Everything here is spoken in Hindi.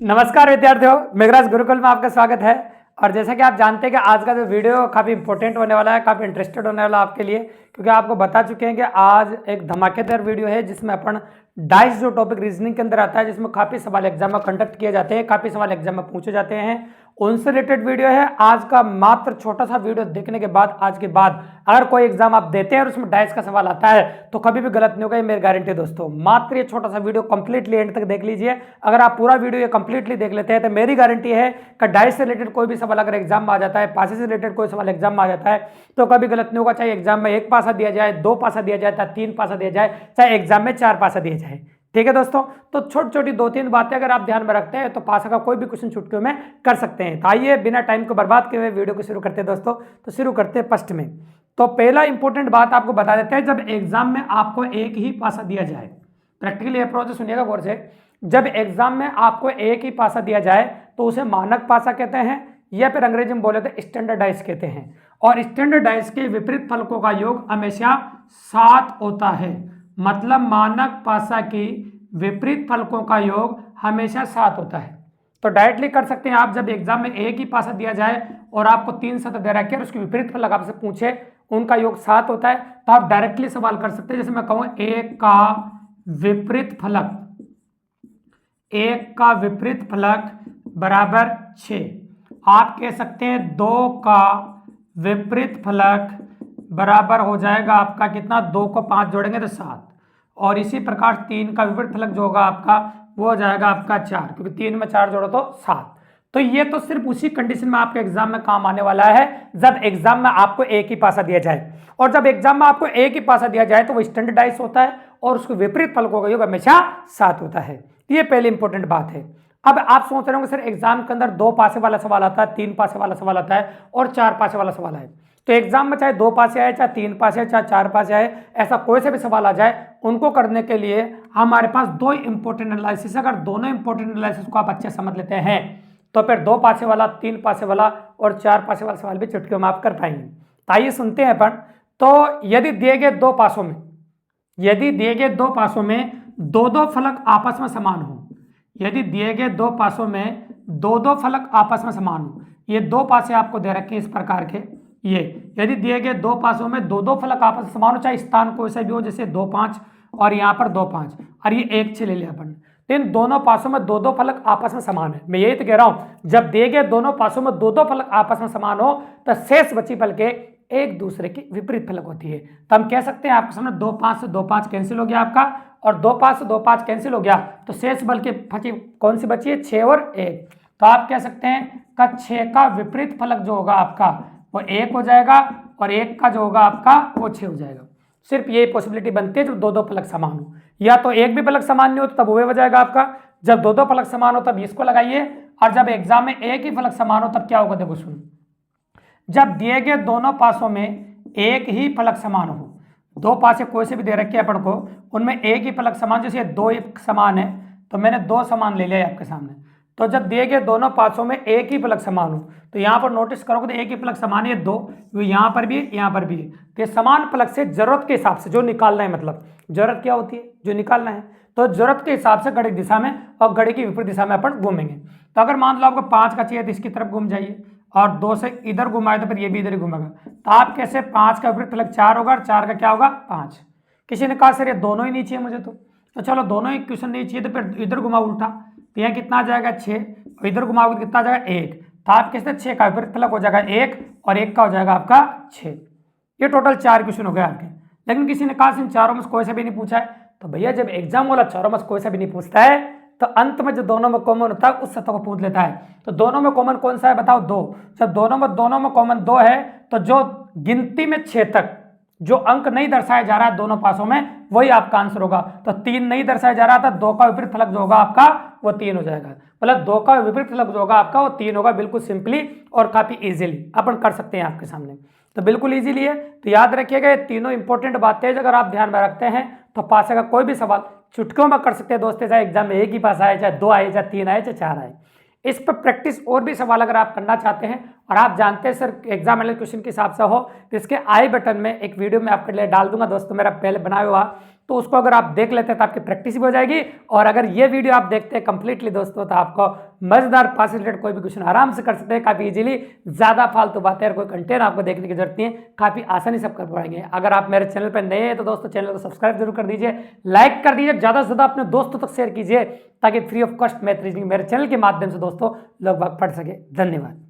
नमस्कार विद्यार्थियों, मेघराज गुरुकुल में आपका स्वागत है। और जैसा कि आप जानते हैं कि आज का जो वीडियो काफ़ी इंपॉर्टेंट होने वाला है, काफ़ी इंटरेस्टेड होने वाला है आपके लिए, क्योंकि आपको बता चुके हैं कि आज एक धमाकेदार वीडियो है जिसमें अपन डाइस जो टॉपिक रीजनिंग के अंदर आता है, जिसमें काफ़ी सवाल एग्जाम में कंडक्ट किए जाते हैं, काफ़ी सवाल एग्जाम में पूछे जाते हैं, उनसे रिलेटेड वीडियो है। आज का मात्र छोटा सा वीडियो देखने के बाद, आज के बाद अगर कोई एग्जाम आप देते हैं और उसमें डाइस का सवाल आता है तो कभी भी गलत नहीं होगा, ये मेरी गारंटी है दोस्तों। मात्र ये छोटा सा वीडियो कंप्लीटली एंड तक देख लीजिए। अगर आप पूरा वीडियो ये कंप्लीटली देख लेते हैं तो मेरी गारंटी है कि डाइस से रिलेटेड कोई भी सवाल अगर एग्जाम में आ जाता है, पासे से रिलेटेड कोई सवाल एग्जाम में आ जाता है तो कभी गलत नहीं होगा। चाहे एग्जाम में 1 पासा दिया जाए, 2 पासा दिया जाए, चाहे 3 पासा दिया जाए, चाहे एग्जाम में 4 पासा दिया जाए। ठीक है दोस्तों, तो छोटी छोटी 2-3 बातें अगर आप ध्यान में रखते हैं तो पासा का कोई भी क्वेश्चन चुटकियों में कर सकते हैं। तो आइए बिना टाइम को बर्बाद किए हुए वीडियो को शुरू करते हैं दोस्तों। तो शुरू करते हैं फर्स्ट में। तो पहला इंपॉर्टेंट बात आपको बता देते हैं, जब एग्जाम में आपको एक ही पासा दिया जाए, प्रैक्टिकली अप्रोच सुनिएगा गौर से। जब एग्जाम में आपको एक ही पासा दिया जाए तो उसे मानक पासा कहते हैं, या फिर अंग्रेजी में बोले तो स्टैंडर्डाइज कहते हैं। और स्टैंडर्डाइज के विपरीत फलकों का योग हमेशा 7 होता है। मतलब मानक पासा की विपरीत फलकों का योग हमेशा 7 होता है। तो डायरेक्टली कर सकते हैं आप, जब एग्जाम में एक ही पासा दिया जाए और आपको 3 सतह दे रखे और उसके विपरीत फलक आपसे पूछे, उनका योग 7 होता है, तो आप डायरेक्टली सवाल कर सकते हैं। जैसे मैं कहूं एक का विपरीत फलक, एक का विपरीत फलक बराबर 6। आप कह सकते हैं 2 का विपरीत फलक बराबर हो जाएगा आपका कितना, 2 को 5 जोड़ेंगे तो 7। और इसी प्रकार 3 का विपरीत फलक जो होगा आपका वो हो जाएगा आपका 4, क्योंकि 3 में 4 जोड़ो तो 7। तो ये तो सिर्फ उसी कंडीशन में आपके एग्जाम में काम आने वाला है जब एग्जाम में आपको एक ही पासा दिया जाए। और जब एग्जाम में आपको एक ही पासा दिया जाए तो वो स्टैंडर्डाइज होता है और उसके विपरीत फलकों का योग हमेशा 7 होता है। ये पहली इंपॉर्टेंट बात है। अब आप सोच रहे होंगे सर एग्जाम के अंदर 2 पासे वाला सवाल आता है, 3 पासे वाला सवाल आता है और 4 पासे वाला सवाल है। तो एग्जाम में चाहे 2 पासे आए, चाहे 3 पासे आए, चाहे 4 पासे आए, ऐसा कोई से भी सवाल आ जाए, उनको करने के लिए हमारे पास 2 इंपॉर्टेंट एनालिसिस। अगर दोनों इंपॉर्टेंट एनालिसिस को आप अच्छे समझ लेते हैं तो फिर 2 पासे वाला, 3 पासे वाला और 4 पासे वाला सवाल भी चुटकियों में आप कर पाएंगे। तो आइए सुनते हैं अपन। तो यदि दिए गए 2 पासों में, यदि दिए गए 2 पासों में 2-2 फलक आपस में समान हो, यदि दिए गए 2 पासों में 2-2 फलक आपस में समान हो, ये 2 पासे आपको दे रखे हैं इस प्रकार के, ये यदि दिए गए 2 पासों में 2-2 फलक आपस में समान हो, चाहे स्थान कोई सा भी हो, जैसे 2-5 और यहाँ पर 2-5 और ये 1-6 ले लिया अपन, तो इन दोनों पासों में 2-2 फलक आपस में समान है। मैं यही तो कह रहा हूं, जब दिए गए दोनों पासों में 2-2 फलक आपस में समान हो तो शेष बची फलकें एक दूसरे की विपरीत फलक होती है। तो हम कह सकते हैं आपके सामने 2-5 से 2-5 कैंसिल हो गया आपका, और 2-5 से 2-5 कैंसिल हो गया तो शेष बल की बची कौन सी बची है, 6 और 1। तो आप कह सकते हैं का 6 का विपरीत फलक जो होगा आपका वो 1 हो जाएगा और 1 का जो होगा आपका वो 6 हो जाएगा। सिर्फ यही पॉसिबिलिटी बनती है जब 2-2 फलक समान हो, या तो एक भी फलक समान नहीं हो तो तब वो हो जाएगा आपका। जब 2-2 फलक समान हो तब इसको लगाइए, और जब एग्जाम में एक ही फलक समान हो तब क्या होगा, देखो सुनो। जब दिए गए दोनों पासों में एक ही फलक समान हो, 2 पासे कोई से भी दे रखे अपन को, उनमें एक ही फलक समान, जैसे 2 समान है तो मैंने 2 समान ले लिया आपके सामने। तो जब दिए गए दोनों पासों में एक ही फलक समान हो, तो यहाँ पर नोटिस करोगे तो एक ही फलक समान है 2, यहाँ पर भी है, यहाँ पर भी है। तो समान फलक से जरूरत के हिसाब से जो निकालना है, मतलब जरूरत क्या होती है, जो निकालना है, तो जरूरत के हिसाब से घड़ी की दिशा में और घड़ी की विपरीत दिशा में अपन घूमेंगे। तो अगर मान लो आपको 5 का चाहिए तो इसकी तरफ घूम जाइए, और 2 से इधर घुमाए तो फिर ये भी इधर ही घूमेगा। तो आप कैसे, 5 का विपरीत फलक 4 होगा और 4 का क्या होगा 5। किसी ने कहा सर ये दोनों ही नहीं चाहिए मुझे, तो चलो दोनों ही क्वेश्चन नहीं चाहिए तो फिर इधर घुमा उल्टा, तो यहाँ कितना आ जाएगा 6, और इधर घुमाओगे तो कितना आ जाएगा 1। तो आप कैसे 6 का विपरीत फलक हो जाएगा 1 और 1 का हो जाएगा आपका 6। ये टोटल 4 क्वेश्चन हो गए आपके। लेकिन किसी ने कहा इन चारों में से कोई सा भी नहीं पूछा है, तो भैया जब एग्जाम वाला चारों में से कोई सा भी नहीं पूछता है तो अंत में जो दोनों में कॉमन होता है उस सतह को पूछ लेता है। तो दोनों में कॉमन कौन सा है बताओ, 2। जब दोनों में कॉमन 2 है तो जो गिनती में 6 तक जो अंक नहीं दर्शाया जा रहा है दोनों पासों में, वही आपका आंसर होगा। तो 3 नहीं दर्शाया जा रहा था, 2 का विपरीत फलक जो होगा आपका वो 3 हो जाएगा। मतलब 2 का विपरीत फलक जो होगा आपका वो 3 होगा, बिल्कुल सिंपली और काफी इजीली अपन कर सकते हैं आपके सामने। तो बिल्कुल इजीली है। तो याद रखिएगा ये तीनों इंपॉर्टेंट बातें अगर आप ध्यान में रखते हैं तो पासे का कोई भी सवाल चुटकियों में कर सकते हैं दोस्तों। चाहे एग्जाम में एक ही पास आए, चाहे 2 आए, चाहे 3 आए, चाहे 4 आए। इस पर प्रैक्टिस और भी सवाल अगर आप करना चाहते हैं और आप जानते हैं सर एग्जाम वाले क्वेश्चन के हिसाब से हो, तो इसके आई बटन में एक वीडियो मैं आपके लिए डाल दूंगा दोस्तों, मेरा पहले बनाया हुआ, तो उसको अगर आप देख लेते हैं तो आपकी प्रैक्टिस भी हो जाएगी। और अगर ये वीडियो आप देखते हैं कंप्लीटली दोस्तों, तो आपको मजेदार पास से रिलेटेड कोई भी क्वेश्चन आराम से कर सकते हैं काफी इजीली। ज्यादा फालतू बातें और कोई कंटेंट आपको देखने की जरूरत नहीं है, काफी आसानी से आप कर पाएंगे। अगर आप मेरे चैनल पर नए हैं तो दोस्तों चैनल को सब्सक्राइब जरूर कर दीजिए, लाइक कर दीजिए, ज्यादा से ज्यादा अपने दोस्तों तक शेयर कीजिए, ताकि free of cost math reasoning मेरे चैनल के माध्यम से दोस्तों लोग पढ़ सके। धन्यवाद।